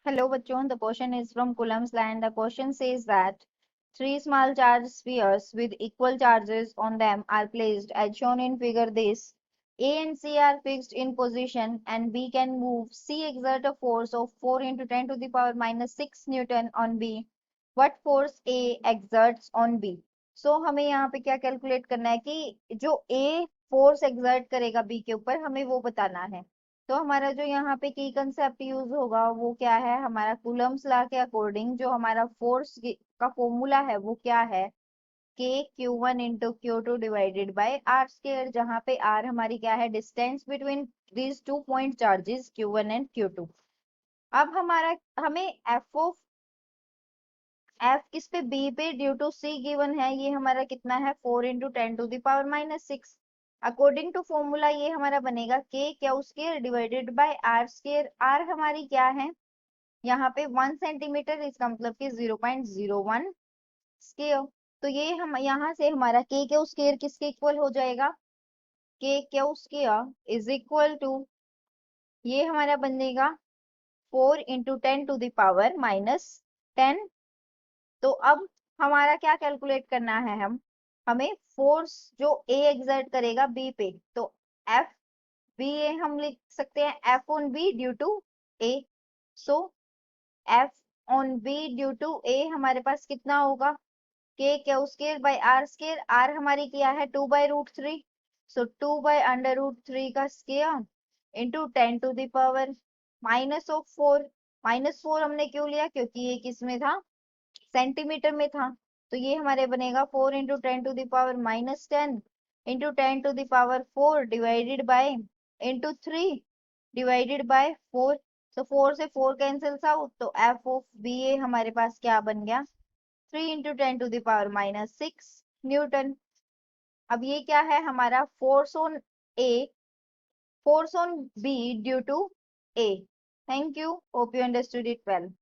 Hello bachon, the question is from Coulomb's law and the question says that three small charge spheres with equal charges on them are placed as shown in figure this. A and C are fixed in position and B can move. C exert a force of 4 into 10 to the power minus 6 Newton on B. What force A exerts on B? So हमें यहाँ पे क्या calculate करना है कि जो A force exert करेगा B के ऊपर हमें वो बताना है। तो हमारा जो यहाँ पे की कंसेप्ट यूज होगा वो क्या है, हमारा कूलम्स लॉ के अकॉर्डिंग जो हमारा फोर्स का फॉर्मूला है वो क्या है, k q one into q two divided by r square, जहाँ पे आर हमारी क्या है, distance between these two point charges q one and q two. अब हमारा हमें एफ किस पे, बी पे ड्यू टू सी गिवन है, ये हमारा कितना है 4 into 10 to the power minus 6। According to formula ये हमारा बनेगा k Q square divided by are square. Are हमारी क्या है यहाँ पे 1 सेंटीमीटर, इसका मतलब कि 0.01 स्केयर। तो ये हम यहाँ से हमारा के क्यू स्केयर किसके इक्वल हो जाएगा, k Q square is equal to, ये हमारा बनेगा 4 इंटू 10 टू दावर माइनस 10। तो अब हमारा क्या कैलकुलेट करना है, हमें फोर्स जो ए एक्सर्ट करेगा बी पे, तो एफ बी ए हम लिख सकते हैं F on B due to A. So F on B due to A हमारे पास कितना होगा, K Q square by are square. Are हमारी क्या है 2/√3, सो 2/√3 का square into 10 to the power minus of 4। Minus 4 हमने क्यों लिया, क्योंकि ये किस में था, सेंटीमीटर में था। तो ये हमारे बनेगा 4 into 10 to the power minus 10 into 10 to the power 4 divided by into 3 divided by 4। तो 4 से 4 कैंसिल्स आउट, तो एफ ऑफ बी ए हमारे पास क्या बन गया, 3 into 10 to the power minus 6 newton. अब ये क्या है हमारा force on A, force on B due to A. Thank you, hope you understood it well.